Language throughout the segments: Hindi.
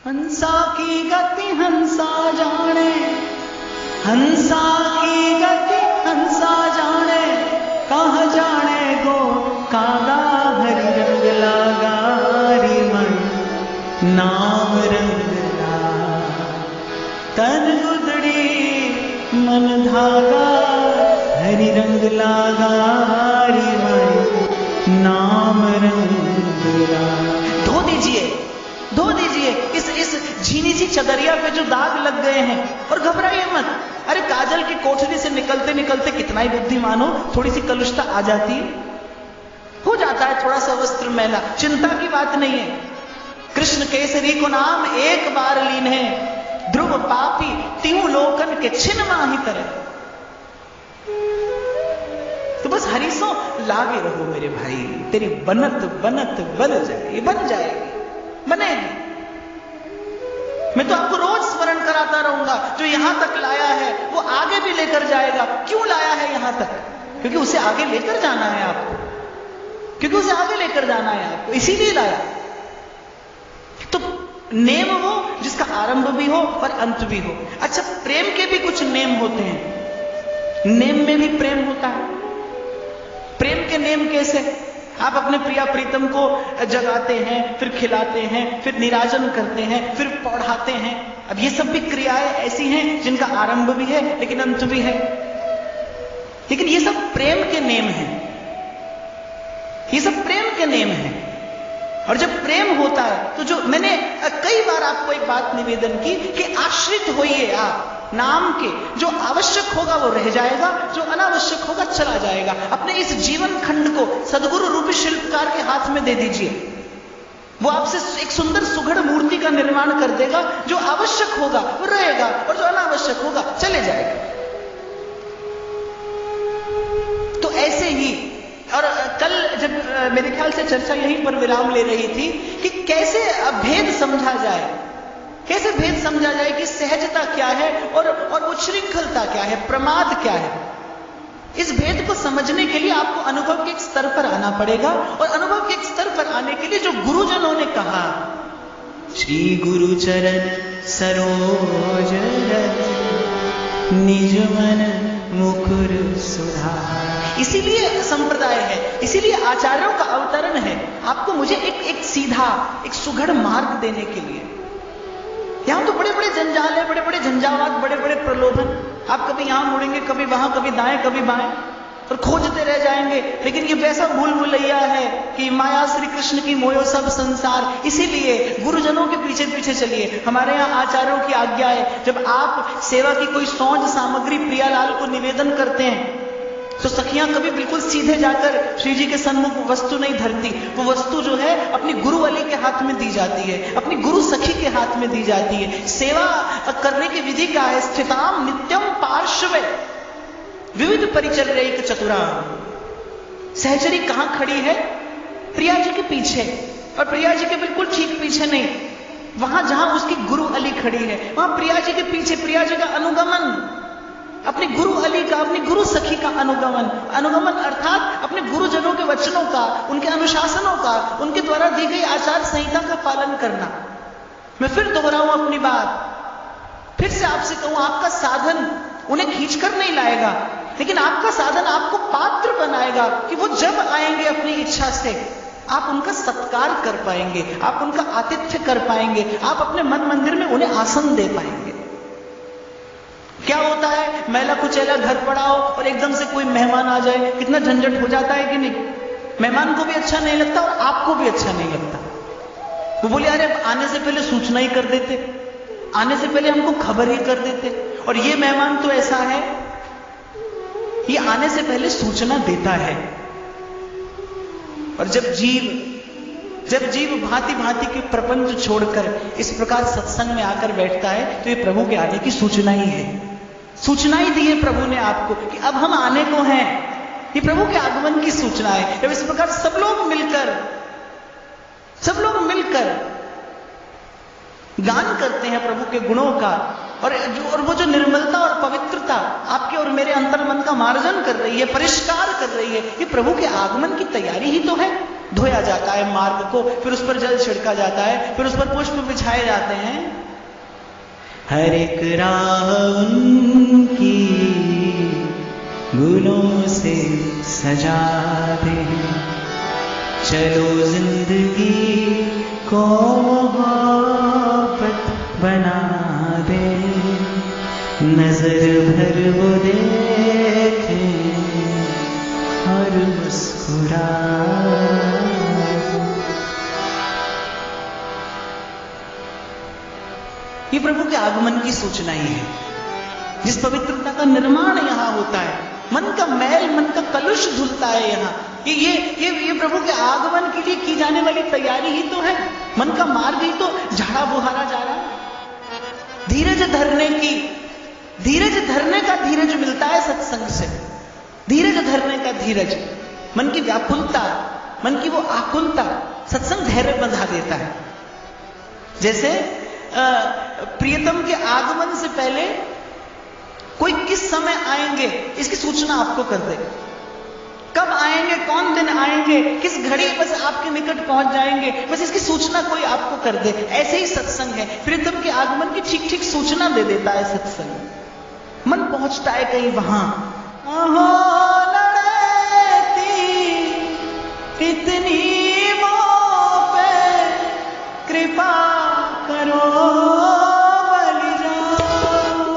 हंसा की गति हंसा जाने, हंसा की गति हंसा जाने, कहाँ जाने गो कागा हरि रंग लागा रे मन नाम रंग ला, तन गुदड़ी मन धागा हरि रंग लागा रे मन नाम रंग ला। धो दीजिए, धो दीजिए इस झीनी सी चदरिया पे जो दाग लग गए हैं, और घबराइए मत। अरे काजल की कोठरी से निकलते निकलते कितना ही बुद्धिमान हो, थोड़ी सी कलुषता आ जाती है, हो जाता है थोड़ा सा वस्त्र मैला, चिंता की बात नहीं है। कृष्ण केसरी को नाम एक बार लीन है, ध्रुव पापी तीनों लोकन के छिन माही तरह। तो बस हरीसों लागे रहो मेरे भाई, तेरी बनत बनत बन जाएगी, बन जाएगी, बनेगी। मैं तो आपको रोज स्मरण कराता रहूंगा, जो यहां तक लाया है वो आगे भी लेकर जाएगा। क्यों लाया है यहां तक? क्योंकि उसे आगे लेकर जाना है आपको, क्योंकि उसे आगे लेकर जाना है आपको, इसीलिए लाया। तो नेम वो जिसका आरंभ भी हो और अंत भी हो। अच्छा, प्रेम के भी कुछ नेम होते हैं, नेम में भी प्रेम होता है। प्रेम के नेम कैसे? आप अपने प्रिया प्रीतम को जगाते हैं, फिर खिलाते हैं, फिर निराजन करते हैं, फिर पढ़ाते हैं। अब ये सब भी क्रियाएं ऐसी हैं जिनका आरंभ भी है लेकिन अंत भी है, लेकिन ये सब प्रेम के नेम हैं, ये सब प्रेम के नेम हैं। और जब प्रेम होता है तो जो मैंने कई बार आपको एक बात निवेदन की कि आश्रित होइए आप नाम के, जो आवश्यक होगा वो रह जाएगा, जो अनावश्यक होगा चला जाएगा। अपने इस जीवन खंड को सद्गुरु रूपी शिल्पकार के हाथ में दे दीजिए, वो आपसे एक सुंदर सुघड़ मूर्ति का निर्माण कर देगा। जो आवश्यक होगा वो रहेगा और जो अनावश्यक होगा चले जाएगा। तो ऐसे ही, और कल जब मेरे ख्याल से चर्चा यहीं पर विराम ले रही थी कि कैसे भेद समझा जाए, कैसे भेद समझा जाए कि सहजता क्या है और उच्छृंखलता क्या है, प्रमाद क्या है। इस भेद को समझने के लिए आपको अनुभव के एक स्तर पर आना पड़ेगा, और अनुभव के एक स्तर पर आने के लिए जो गुरुजनों ने कहा, श्री गुरु चरण सरोज रज निज मन मुकुर सुधार। इसीलिए संप्रदाय है, इसीलिए आचार्यों का अवतरण है, आपको मुझे एक सीधा, एक सुघड़ मार्ग देने के लिए। यहां तो बड़े बड़े जंजाल है, बड़े बड़े झंझावात, बड़े बड़े प्रलोभन। आप कभी यहां मुड़ेंगे, कभी वहां, कभी दाएं कभी बाएं, और खोजते रह जाएंगे। लेकिन ये वैसा भूल भुलैया है कि माया श्री कृष्ण की मोयो सब संसार। इसीलिए गुरुजनों के पीछे पीछे चलिए। हमारे यहाँ आचार्यों की आज्ञा है, जब आप सेवा की कोई सौंज सामग्री प्रियालाल को निवेदन करते हैं तो सखियां कभी बिल्कुल सीधे जाकर श्री जी के सन्मुख वस्तु नहीं धरती। वो वस्तु जो है अपनी गुरु अली के हाथ में दी जाती है, अपनी गुरु सखी के हाथ में दी जाती है। सेवा करने की विधि क्या है? स्थिताम नित्यम पार्श्वे विविध परिचर्यैक चतुरा। सहचरी कहां खड़ी है? प्रिया जी के पीछे, और प्रिया जी के बिल्कुल ठीक पीछे नहीं, वहां जहां उसकी गुरु अली खड़ी है वहां प्रिया जी के पीछे प्रिया जी का अनुगमन, अपनी गुरु अली का, अपनी गुरु सखी का अनुगमन। अनुगमन अर्थात अपने गुरुजनों के वचनों का, उनके अनुशासनों का, उनके द्वारा दी गई आचार संहिता का पालन करना। मैं फिर दोहराऊं अपनी बात, फिर से आपसे कहूं, आपका साधन उन्हें खींचकर नहीं लाएगा, लेकिन आपका साधन आपको पात्र बनाएगा कि वो जब आएंगे अपनी इच्छा से आप उनका सत्कार कर पाएंगे, आप उनका आतिथ्य कर पाएंगे, आप अपने मन मंदिर में उन्हें आसन दे पाएंगे। क्या होता है, मैला कुचैला घर पड़ाओ और एकदम से कोई मेहमान आ जाए, कितना झंझट हो जाता है कि नहीं? मेहमान को भी अच्छा नहीं लगता और आपको भी अच्छा नहीं लगता। वो बोले, अरे आने से पहले सूचना ही कर देते, आने से पहले हमको खबर ही कर देते। और ये मेहमान तो ऐसा है, ये आने से पहले सूचना देता है। और जब जीव भांति भांति के प्रपंच छोड़कर इस प्रकार सत्संग में आकर बैठता है तो ये प्रभु के आने की सूचना ही है। सूचना ही दी है प्रभु ने आपको कि अब हम आने को हैं। ये प्रभु के आगमन की सूचना है। जब इस प्रकार सब लोग मिलकर गान करते हैं प्रभु के गुणों का, और वो जो निर्मलता और पवित्रता आपके और मेरे अंतर मन का मार्जन कर रही है, परिष्कार कर रही है, ये प्रभु के आगमन की तैयारी ही तो है। धोया जाता है मार्ग को, फिर उस पर जल छिड़का जाता है, फिर उस पर पुष्प बिछाए जाते हैं। हर एक राह उनकी गुलों से सजा दे, चलो जिंदगी को मोहब्बत बना दे, नजर भर वो देखें और मुस्कुरा। ये प्रभु के आगमन की सूचना ही है, जिस पवित्रता का निर्माण यहां होता है, मन का मैल, मन का कलुष धुलता है यहां। ये प्रभु के आगमन के लिए की जाने वाली तैयारी ही तो है, मन का मार्ग ही तो झाड़ा बुहारा जा रहा है। धीरज धरने की, धीरज धरने का धीरज मिलता है सत्संग से, धीरज धरने का धीरज, मन की व्याकुलता, मन की वो आकुलता सत्संग धैर्य बंधा देता है। जैसे प्रियतम के आगमन से पहले कोई किस समय आएंगे इसकी सूचना आपको कर दे, कब आएंगे, कौन दिन आएंगे, किस घड़ी बस आपके निकट पहुंच जाएंगे, बस इसकी सूचना कोई आपको कर दे। ऐसे ही सत्संग है, प्रियतम के आगमन की ठीक ठीक सूचना दे देता है सत्संग। मन पहुंचता है कहीं वहां, इतनी मोह पे कृपा करो, बलि जाओ,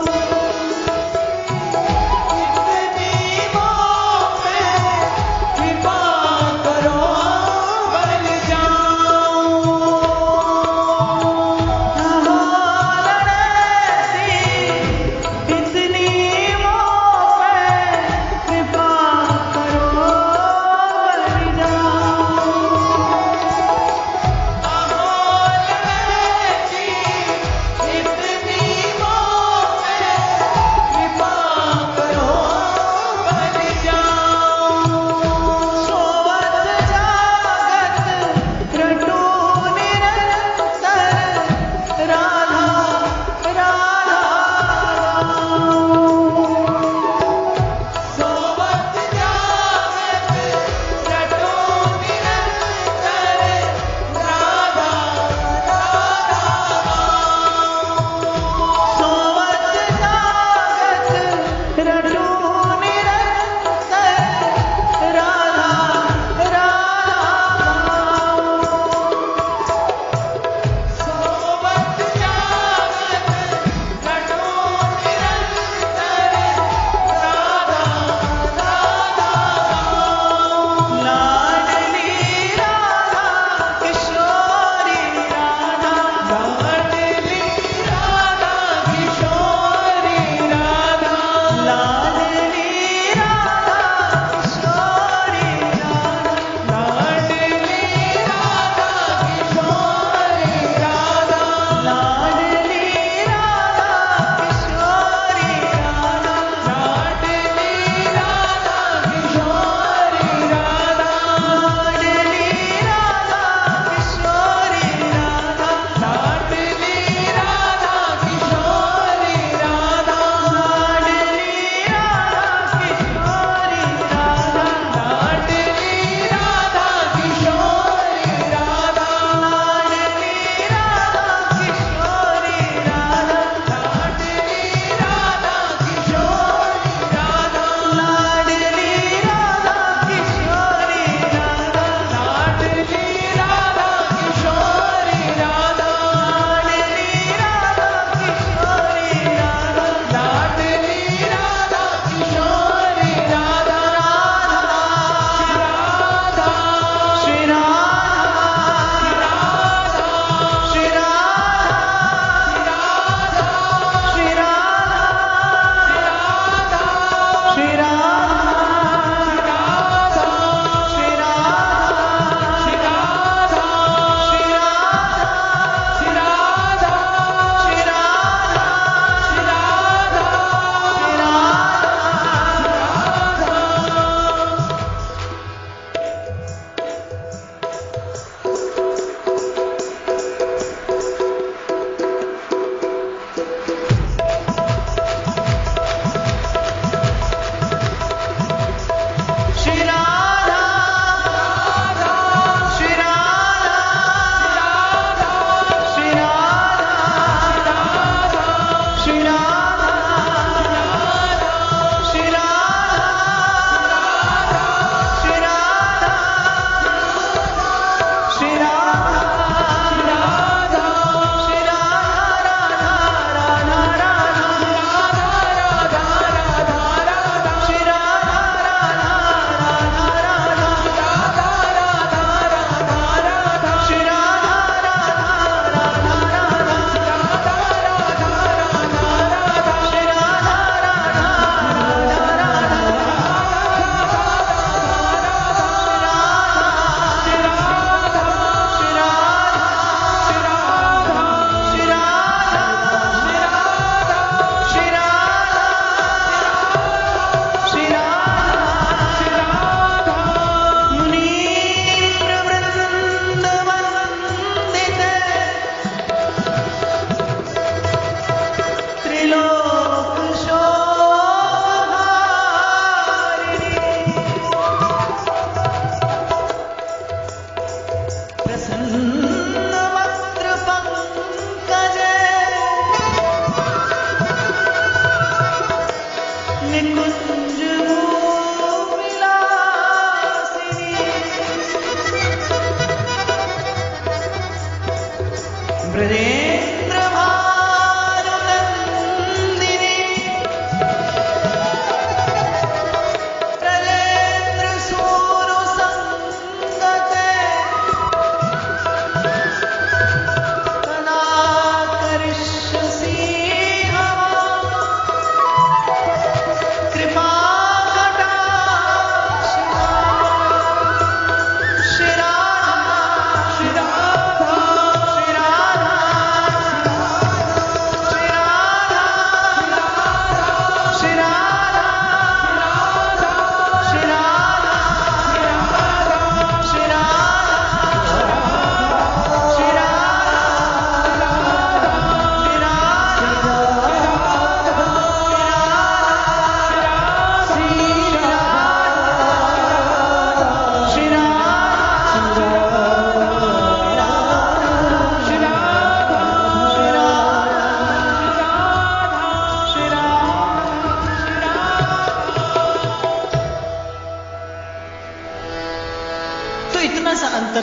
इतनी मोह पे कृपा करो, बलि जाओ, इतनी मोह पे कृपा करो, बलि जाओ। ब्रजेंद्र भानुनंदिनी ब्रजेंद्र सूनु संगते कनाकर्षसी कृपा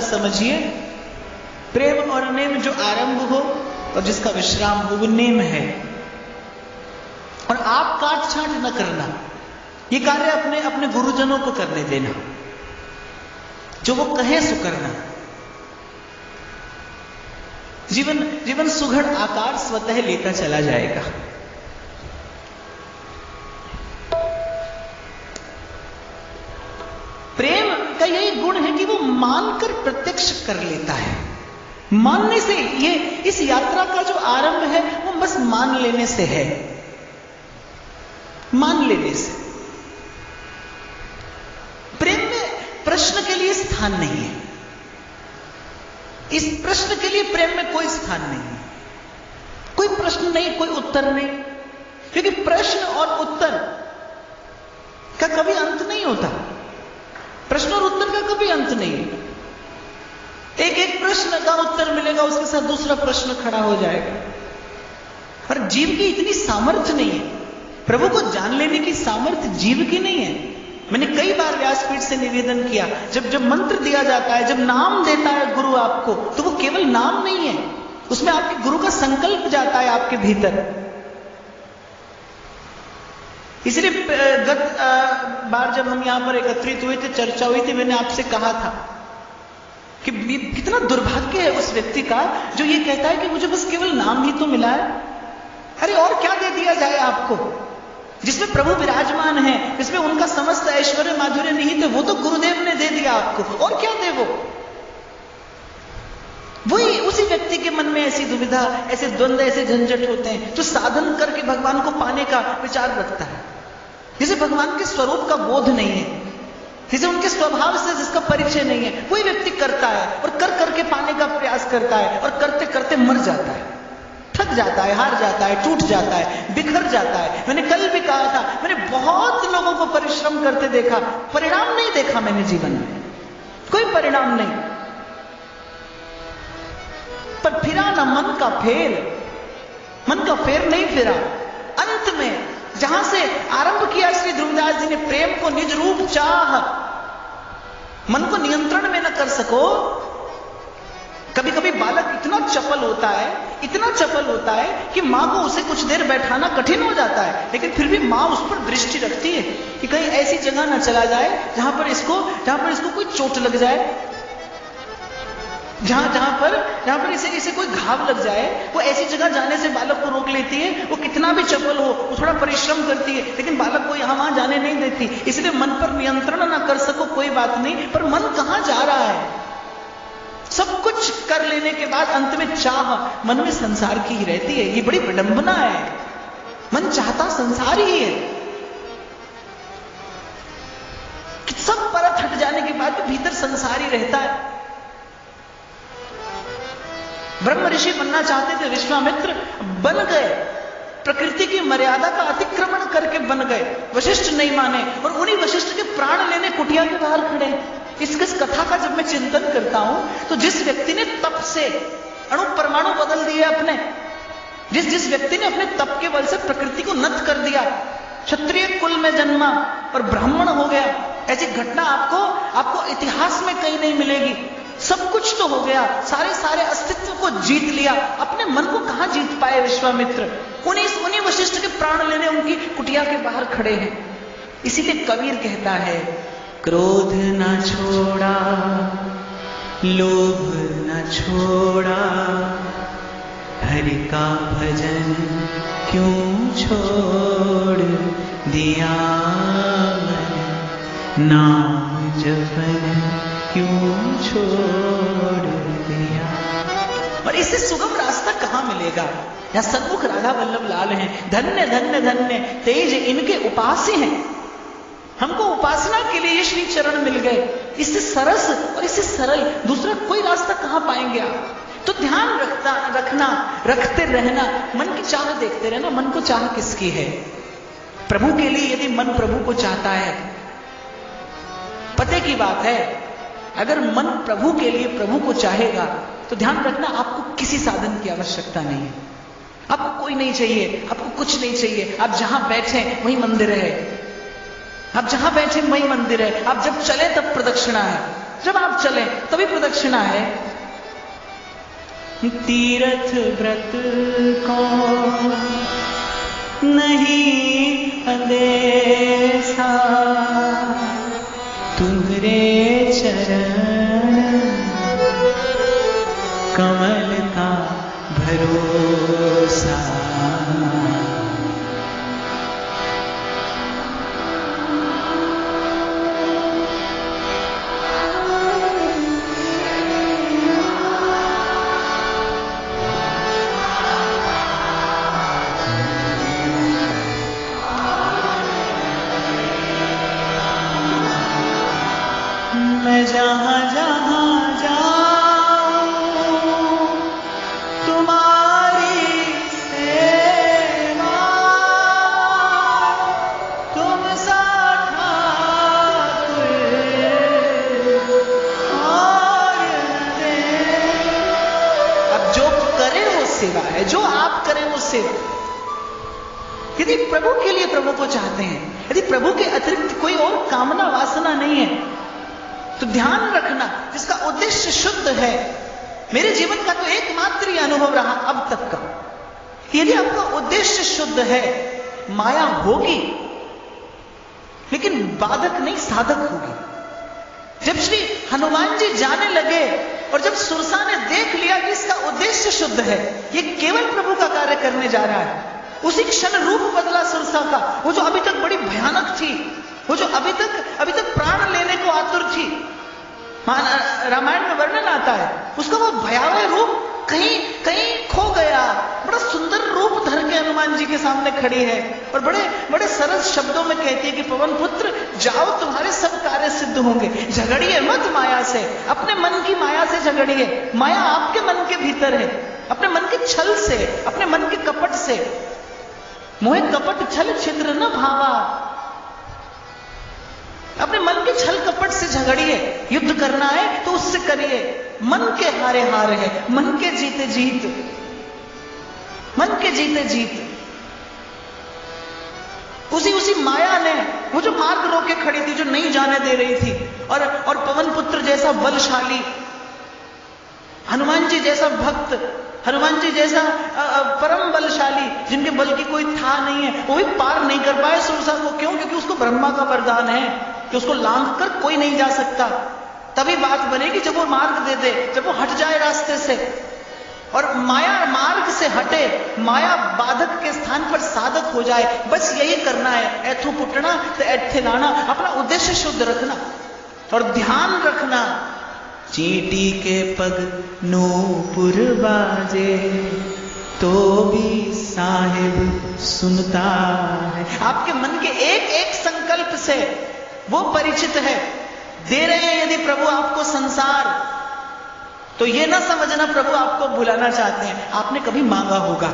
समझिए, प्रेम और नेम जो आरंभ हो और जिसका विश्राम हो वो नेम है। और आप काट छांट न करना, ये कार्य अपने अपने गुरुजनों को करने देना, जो वो कहें सो करना। जीवन जीवन सुघड़ आकार स्वतः लेता चला जाएगा। प्रेम का यही गुण है कि वो मानकर प्रत्यक्ष कर लेता है। मानने से, ये इस यात्रा का जो आरंभ है वो बस मान लेने से है, मान लेने से। प्रेम में प्रश्न के लिए स्थान नहीं है। इस प्रश्न के लिए प्रेम में कोई स्थान नहीं है। कोई प्रश्न नहीं, कोई उत्तर नहीं, क्योंकि प्रश्न और उत्तर का कभी अंत नहीं होता। प्रश्न और उत्तर का कभी अंत नहीं। एक एक प्रश्न का उत्तर मिलेगा, उसके साथ दूसरा प्रश्न खड़ा हो जाएगा। और जीव की इतनी सामर्थ्य नहीं है, प्रभु को जान लेने की सामर्थ्य जीव की नहीं है। मैंने कई बार व्यासपीठ से निवेदन किया, जब मंत्र दिया जाता है, जब नाम देता है गुरु आपको, तो वो केवल नाम नहीं है, उसमें आपके गुरु का संकल्प जाता है आपके भीतर। इसलिए गत बार जब हम यहां पर एकत्रित हुए थे, चर्चा हुई थी, मैंने आपसे कहा था कि कितना दुर्भाग्य है उस व्यक्ति का जो ये कहता है कि मुझे बस केवल नाम ही तो मिला है। अरे और क्या दे दिया जाए आपको, जिसमें प्रभु विराजमान है, जिसमें उनका समस्त ऐश्वर्य माधुर्य निहित है, वो तो गुरुदेव ने दे दिया आपको, और क्या दे वो। वही उसी व्यक्ति के मन में ऐसी दुविधा, ऐसे द्वंद्व, ऐसे झंझट होते हैं जो साधन करके भगवान को पाने का विचार रखता है, जिसे भगवान के स्वरूप का बोध नहीं है, जिसे उनके स्वभाव से जिसका परिचय नहीं है। वही व्यक्ति करता है और कर करके पाने का प्रयास करता है, और करते करते मर जाता है, थक जाता है, हार जाता है, टूट जाता है, बिखर जाता है। मैंने कल भी कहा था, मैंने बहुत लोगों को परिश्रम करते देखा, परिणाम नहीं देखा मैंने जीवन में, कोई परिणाम नहीं। पर फिरा ना मन का फेर, मन का फेर नहीं फिरा। अंत में जहां से आरंभ किया श्री ध्रुवदास जी ने, प्रेम को निज रूप चाह, मन को नियंत्रण में न कर सको। कभी कभी बालक इतना चपल होता है, इतना चपल होता है कि मां को उसे कुछ देर बैठाना कठिन हो जाता है, लेकिन फिर भी मां उस पर दृष्टि रखती है कि कहीं ऐसी जगह ना चला जाए जहां पर इसको कोई चोट लग जाए, जहां पर इसे कोई घाव लग जाए। वो ऐसी जगह जाने से बालक को रोक लेती है। वो कितना भी चपल हो, वो थोड़ा परिश्रम करती है, लेकिन बालक को यहां वहां जाने नहीं देती। इसलिए मन पर नियंत्रण ना कर सको कोई बात नहीं, पर मन कहां जा रहा है। सब कुछ कर लेने के बाद अंत में चाह मन में संसार की ही रहती है। ये बड़ी विडंबना है, मन चाहता संसार ही है। सब परत हट जाने के बाद भी भीतर संसार ही रहता है। ब्रह्म ऋषि बनना चाहते थे, विश्वामित्र बन गए, प्रकृति की मर्यादा का अतिक्रमण करके बन गए। वशिष्ठ नहीं माने, और उन्हीं वशिष्ठ के प्राण लेने कुटिया के बाहर खड़े। इस कथा का जब मैं चिंतन करता हूं, तो जिस व्यक्ति ने तप से अणु परमाणु बदल दिए अपने, जिस व्यक्ति ने अपने तप के बल से प्रकृति को नष्ट कर दिया, क्षत्रिय कुल में जन्मा और ब्राह्मण हो गया, ऐसी घटना आपको इतिहास में कहीं नहीं मिलेगी। सब कुछ तो हो गया, सारे अस्तित्व को जीत लिया, अपने मन को कहां जीत पाए विश्वामित्र? उन्हीं वशिष्ठ के प्राण लेने उनकी कुटिया के बाहर खड़े हैं। इसीलिए कबीर कहता है, क्रोध न छोड़ा, लोभ न छोड़ा, हरि का भजन क्यों छोड़ दिया, नाम जपन क्यों छोड़ दिया। और इससे सुगम रास्ता कहां मिलेगा? यहां सन्मुख राधा वल्लभ लाल हैं, धन्य धन्य धन्य तेज इनके उपास्य हैं। हमको उपासना के लिए ये श्री चरण मिल गए। इससे सरस और इससे सरल दूसरा कोई रास्ता कहां पाएंगे आप? तो ध्यान रखते रहना, मन की चाह देखते रहना। मन को चाह किसकी है? प्रभु के लिए यदि मन प्रभु को चाहता है, पते की बात है, अगर मन प्रभु के लिए प्रभु को चाहेगा तो ध्यान रखना, आपको किसी साधन की आवश्यकता नहीं है। आपको कोई नहीं चाहिए, आपको कुछ नहीं चाहिए। आप जहां बैठे वही मंदिर है, आप जहां बैठे वही मंदिर है। आप जब चले तब प्रदक्षिणा है, जब आप चले तभी प्रदक्षिणा है। तीर्थ व्रत को नहीं अंदेशा, तुम्हारे चरण कमल का भरोसा। मैं जहां जहां जाऊं तुम्हारी सेवा, तुम सा ठाकुर और दे। अब जो करे वो सेवा है, जो आप करें वो सेवा। यदि प्रभु के लिए प्रभु को चाहते हैं, यदि प्रभु के अतिरिक्त कोई और कामना वासना नहीं है, तो ध्यान रखना, जिसका उद्देश्य शुद्ध है। मेरे जीवन का तो एकमात्र ही अनुभव रहा अब तक का, यदि आपका उद्देश्य शुद्ध है, माया होगी लेकिन बाधक नहीं साधक होगी। जब श्री हनुमान जी जाने लगे और जब सुरसा ने देख लिया कि इसका उद्देश्य शुद्ध है, ये केवल प्रभु का कार्य करने जा रहा है, उसी क्षण रूप बदला सुरसा का। वो जो अभी तक बड़ी भयानक थी, वो जो अभी तक प्राण लेने को आतुर थी, रामायण में वर्णन आता है, उसका वो भयावह रूप कहीं खो गया। बड़ा सुंदर रूप धर के हनुमान जी के सामने खड़ी है और बड़े सरल शब्दों में कहती है कि पवन पुत्र जाओ, तुम्हारे सब कार्य सिद्ध होंगे। झगड़िए मत माया से, अपने मन की माया से झगड़िए। माया आपके मन के भीतर है, अपने मन के छल से, अपने मन के कपट से। मोहे कपट छल छिद्र न भावा, अपने मन के छल कपट से झगड़िए। युद्ध करना है तो उससे करिए। मन के हारे हार है, मन के जीते जीत, मन के जीते जीत। उसी माया ने वो जो मार्ग रोके खड़ी थी, जो नहीं जाने दे रही थी, और पवन पुत्र जैसा बलशाली, हनुमान जी जैसा भक्त, हनुमान जी जैसा परम बलशाली, जिनके बल की कोई था नहीं है, वो भी पार नहीं कर पाए सुरसा को। क्यों? क्योंकि उसको ब्रह्मा का वरदान है कि उसको लांघ कर कोई नहीं जा सकता। तभी बात बनेगी जब वो मार्ग दे दे, जब वो हट जाए रास्ते से और माया मार्ग से हटे, माया बाधक के स्थान पर साधक हो जाए। बस यही करना है। ऐथो पुटना तो ऐथे लाना। अपना उद्देश्य शुद्ध रखना और ध्यान रखना, चींटी के पग नूपुर बाजे तो भी साहिब सुनता है। आपके मन के एक एक संकल्प से वो परिचित है। दे रहे हैं यदि प्रभु आपको संसार, तो ये ना समझना प्रभु आपको भुलाना चाहते हैं। आपने कभी मांगा होगा,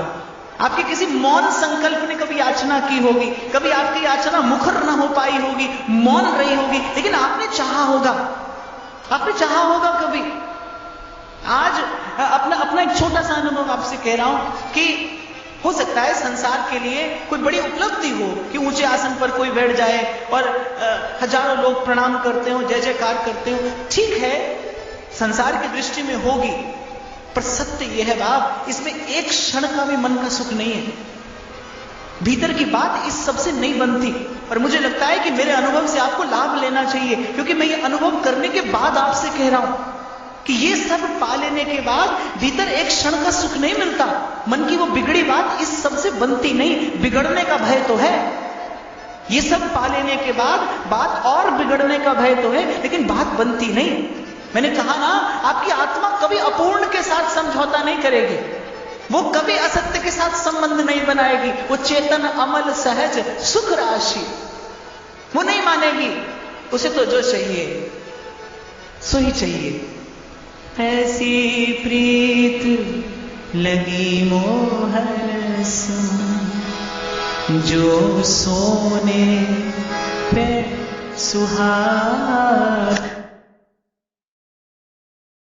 आपके किसी मौन संकल्प ने कभी याचना की होगी, कभी आपकी याचना मुखर ना हो पाई होगी, मौन रही होगी, लेकिन आपने चाहा होगा, आपने चाहा होगा कभी। आज अपना एक छोटा सा अनुभव आपसे कह रहा हूं कि हो सकता है संसार के लिए कोई बड़ी उपलब्धि हो कि ऊंचे आसन पर कोई बैठ जाए और हजारों लोग प्रणाम करते हो, जय जयकार करते हो। ठीक है, संसार की दृष्टि में होगी, पर सत्य यह है बाप, इसमें एक क्षण का भी मन का सुख नहीं है। भीतर की बात इस सबसे नहीं बनती। और मुझे लगता है कि मेरे अनुभव से आपको लाभ लेना चाहिए, क्योंकि मैं ये अनुभव करने के बाद आपसे कह रहा हूं कि ये सब पा लेने के बाद भीतर एक क्षण का सुख नहीं मिलता। मन की वो बिगड़ी बात इस सबसे बनती नहीं। बिगड़ने का भय तो है, ये सब पा लेने के बाद बात और बिगड़ने का भय तो है, लेकिन बात बनती नहीं। मैंने कहा ना, आपकी आत्मा कभी अपूर्ण के साथ समझौता नहीं करेगी, वो कभी असत्य के साथ संबंध नहीं बनाएगी। वो चेतन अमल सहज सुख राशि वो नहीं मानेगी। उसे तो जो चाहिए सो ही चाहिए। ऐसी प्रीत लगी मोहर जो सोने पे सुहाग।